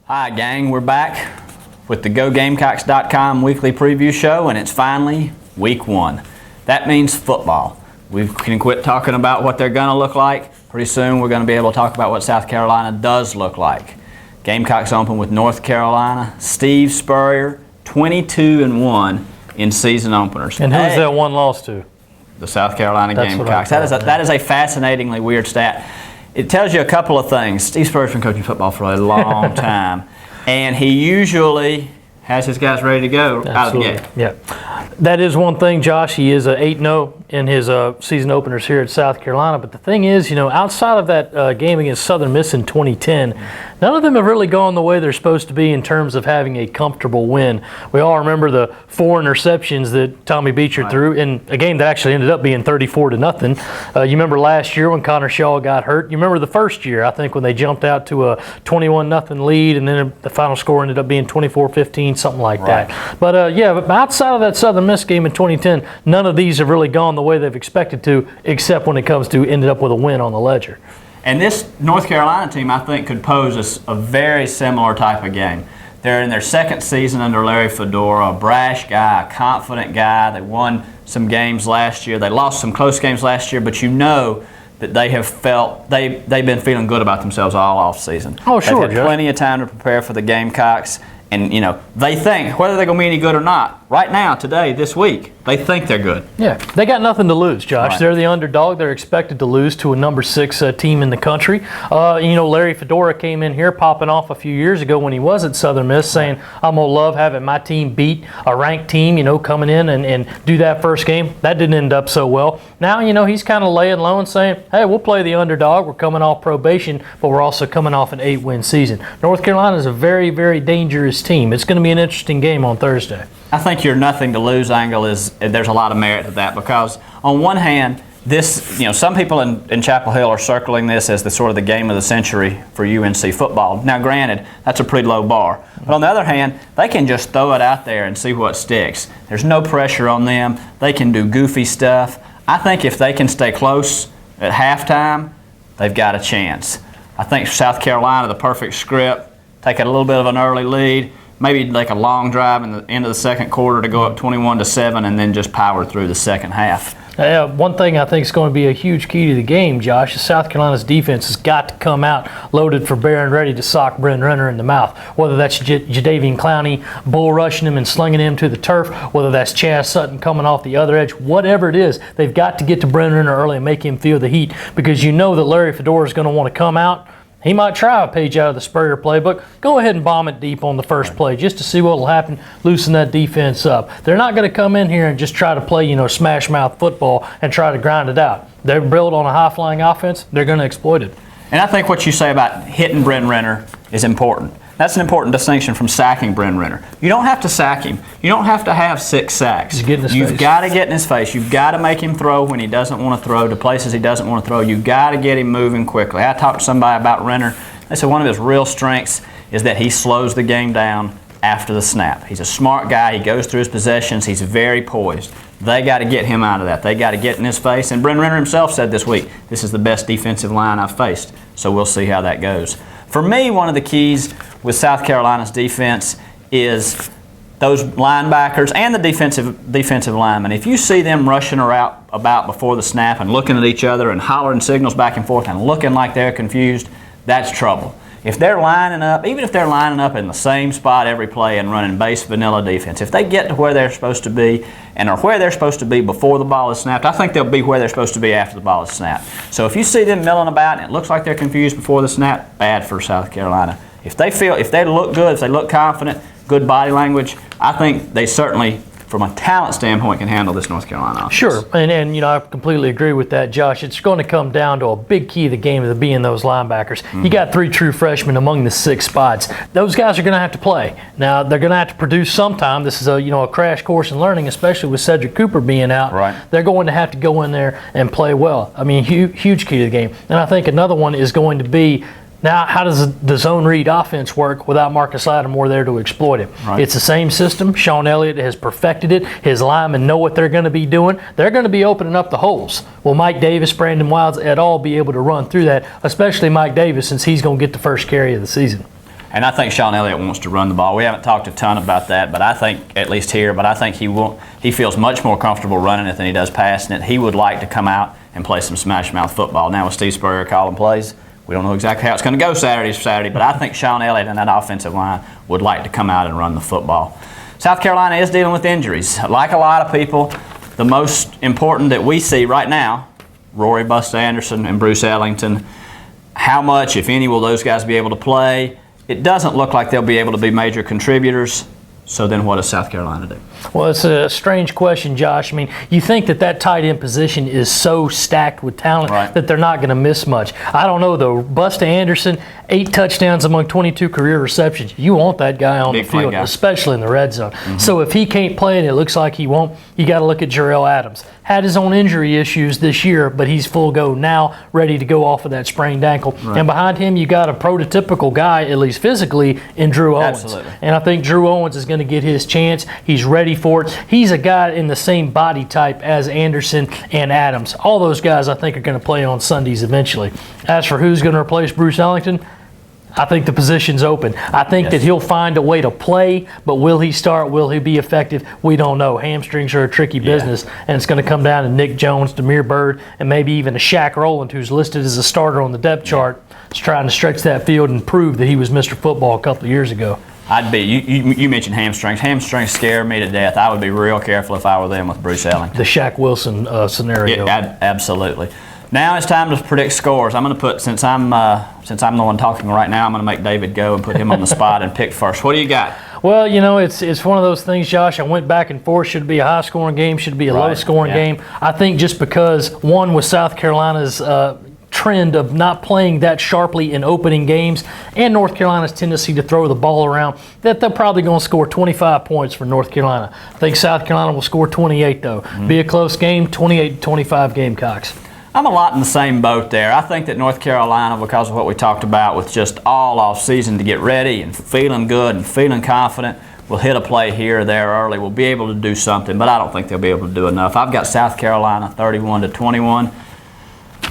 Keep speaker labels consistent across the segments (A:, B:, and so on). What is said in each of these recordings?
A: Hi gang, we're back with the GoGamecocks.com weekly preview show, and it's finally week one. That means football. We can quit talking about what they're going to look like. Pretty soon we're going to be able to talk about what South Carolina does look like. Gamecocks open with North Carolina. Steve Spurrier, 22-1 in season openers.
B: And who's that one loss to?
A: The South Carolina
B: That's
A: Gamecocks. That is a fascinatingly weird stat. It tells you a couple of things. Steve Spurrier's been coaching football for a long time, and he usually has his guys ready to go out of the gate.
B: Yeah, that is one thing, Josh. He is 8-0 in his season openers here at South Carolina. But the thing is, outside of that game against Southern Miss in 2010, none of them have really gone the way they're supposed to be in terms of having a comfortable win. We all remember the 4 interceptions that Tommy Beecher threw in a game that actually ended up being 34-0. You remember last year when Connor Shaw got hurt. You remember the first year, I think, when they jumped out to a 21-0 lead, and then the final score ended up being 24-15, something like that. But but outside of that Southern Miss game in 2010, none of these have really gone the way they've expected to, except when it comes to ended up with a win on the ledger.
A: And this North Carolina team, I think, could pose a very similar type of game. They're in their second season under Larry Fedora, a brash guy, a confident guy. They won some games last year. They lost some close games last year, but you know that they have felt they've been feeling good about themselves all off season.
B: Oh, sure,
A: they've had plenty of time to prepare for the Gamecocks. And, they think, whether they're going to be any good or not, right now, today, this week, they think they're good.
B: Yeah, they got nothing to lose, Josh.
A: Right.
B: They're the underdog. They're expected to lose to a number 6 team in the country. Larry Fedora came in here popping off a few years ago when he was at Southern Miss saying, I'm going to love having my team beat a ranked team, coming in and do that first game. That didn't end up so well. Now, he's kind of laying low and saying, hey, we'll play the underdog. We're coming off probation, but we're also coming off an 8-win season. North Carolina is a very, very dangerous team. It's going to be an interesting game on Thursday.
A: I think your nothing to lose angle there's a lot of merit to that, because on one hand, this, some people in Chapel Hill are circling this as the sort of the game of the century for UNC football. Now, granted, that's a pretty low bar. But on the other hand, they can just throw it out there and see what sticks. There's no pressure on them. They can do goofy stuff. I think if they can stay close at halftime, they've got a chance. I think South Carolina, the perfect script, take a little bit of an early lead, maybe like a long drive in the end of the second quarter to go up 21-7, and then just power through the second half.
B: One thing I think is going to be a huge key to the game, Josh, is South Carolina's defense has got to come out loaded for bear and ready to sock Bryn Renner in the mouth. Whether that's Jadeveon Clowney bull rushing him and slinging him to the turf, whether that's Chaz Sutton coming off the other edge, whatever it is, they've got to get to Bryn Renner early and make him feel the heat, because you know that Larry Fedora is going to want to come out. He might try a page out of the Spurrier playbook. Go ahead and bomb it deep on the first play just to see what will happen, loosen that defense up. They're not going to come in here and just try to play, smash mouth football and try to grind it out. They're built on a high-flying offense. They're going to exploit it.
A: And I think what you say about hitting Bryn Renner is important. That's an important distinction from sacking Bryn Renner. You don't have to sack him. You don't have to have 6 sacks. You've got to get in his face. You've got to make him throw when he doesn't want to throw, to places he doesn't want to throw. You've got to get him moving quickly. I talked to somebody about Renner. They said one of his real strengths is that he slows the game down after the snap. He's a smart guy. He goes through his possessions. He's very poised. They got to get him out of that. They got to get in his face. And Bryn Renner himself said this week, this is the best defensive line I've faced. So we'll see how that goes. For me, one of the keys with South Carolina's defense is those linebackers and the defensive linemen. If you see them rushing about before the snap and looking at each other and hollering signals back and forth and looking like they're confused, that's trouble. If they're lining up, even if they're lining up in the same spot every play and running base vanilla defense, if they get to where they're supposed to be and are where they're supposed to be before the ball is snapped, I think they'll be where they're supposed to be after the ball is snapped. So if you see them milling about and it looks like they're confused before the snap, bad for South Carolina. If they look good, if they look confident, good body language, I think they certainly, from a talent standpoint, can handle this North Carolina offense.
B: Sure, and I completely agree with that, Josh. It's going to come down to a big key of the game of being those linebackers. You got 3 true freshmen among the 6 spots. Those guys are going to have to play. Now, they're going to have to produce sometime. This is a crash course in learning, especially with Cedric Cooper being out.
A: Right.
B: They're going to have to go in there and play well. I mean, huge key to the game. And I think another one is going to be, now, how does the zone read offense work without Marcus Lattimore there to exploit it?
A: Right.
B: It's the same system. Sean Elliott has perfected it. His linemen know what they're going to be doing. They're going to be opening up the holes. Will Mike Davis, Brandon Wilds et al. be able to run through that, especially Mike Davis, since he's going to get the first carry of the season?
A: And I think Sean Elliott wants to run the ball. We haven't talked a ton about that, but I think, at least here, but I think he feels much more comfortable running it than he does passing it. He would like to come out and play some smash mouth football. Now with Steve Spurrier calling plays, we don't know exactly how it's going to go Saturday, but I think Sean Elliott and that offensive line would like to come out and run the football. South Carolina is dealing with injuries. Like a lot of people, the most important that we see right now, Rory Bust Anderson and Bruce Ellington, how much, if any, will those guys be able to play? It doesn't look like they'll be able to be major contributors. So then what does South Carolina do?
B: Well, it's a strange question, Josh. I mean, you think that tight end position is so stacked with talent that they're not going to miss much. I don't know, though. Busta Anderson, 8 touchdowns among 22 career receptions. You want that guy on the field, especially in the red zone. So if he can't play and it looks like he won't, you got to look at Jarrell Adams. Had his own injury issues this year, but he's full go now, ready to go off of that sprained ankle. And behind him, you got a prototypical guy, at least physically, in Drew Owens.
A: Absolutely.
B: And I think Drew Owens is going to get his chance. He's ready for it. He's a guy in the same body type as Anderson and Adams. All those guys, I think, are going to play on Sundays eventually. As for who's going to replace Bruce Ellington, I think the position's open. I think that he'll find a way to play, but will he start? Will he be effective? We don't know. Hamstrings are a tricky business, and it's going to come down to Nick Jones, Demir Bird, and maybe even a Shaq Rowland, who's listed as a starter on the depth chart, is trying to stretch that field and prove that he was Mr. Football a couple of years ago.
A: I'd be. You mentioned hamstrings. Hamstrings scare me to death. I would be real careful if I were them with Bruce Ellington.
B: The Shaq Wilson scenario.
A: Absolutely. Now it's time to predict scores. I'm going to put, since I'm the one talking right now, I'm going to make David go and put him on the spot and pick first. What do you got?
B: Well, you know, it's one of those things, Josh. I went back and forth. Should it be a high-scoring game? Should it be a low-scoring game? I think just because, one, with South Carolina's trend of not playing that sharply in opening games and North Carolina's tendency to throw the ball around, that they're probably going to score 25 points for North Carolina. I think South Carolina will score 28, though. Be a close game, 28-25 Gamecocks.
A: I'm a lot in the same boat there. I think that North Carolina, because of what we talked about with just all off season to get ready and feeling good and feeling confident, will hit a play here or there early. We'll be able to do something, but I don't think they'll be able to do enough. I've got South Carolina 31-21.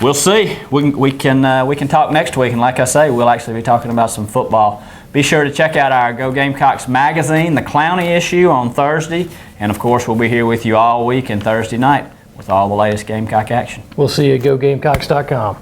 A: We'll see. We can talk next week, and like I say, we'll actually be talking about some football. Be sure to check out our Go Gamecocks magazine, the Clowney issue, on Thursday, and of course we'll be here with you all week and Thursday night with all the latest Gamecock action.
B: We'll see you at GoGamecocks.com.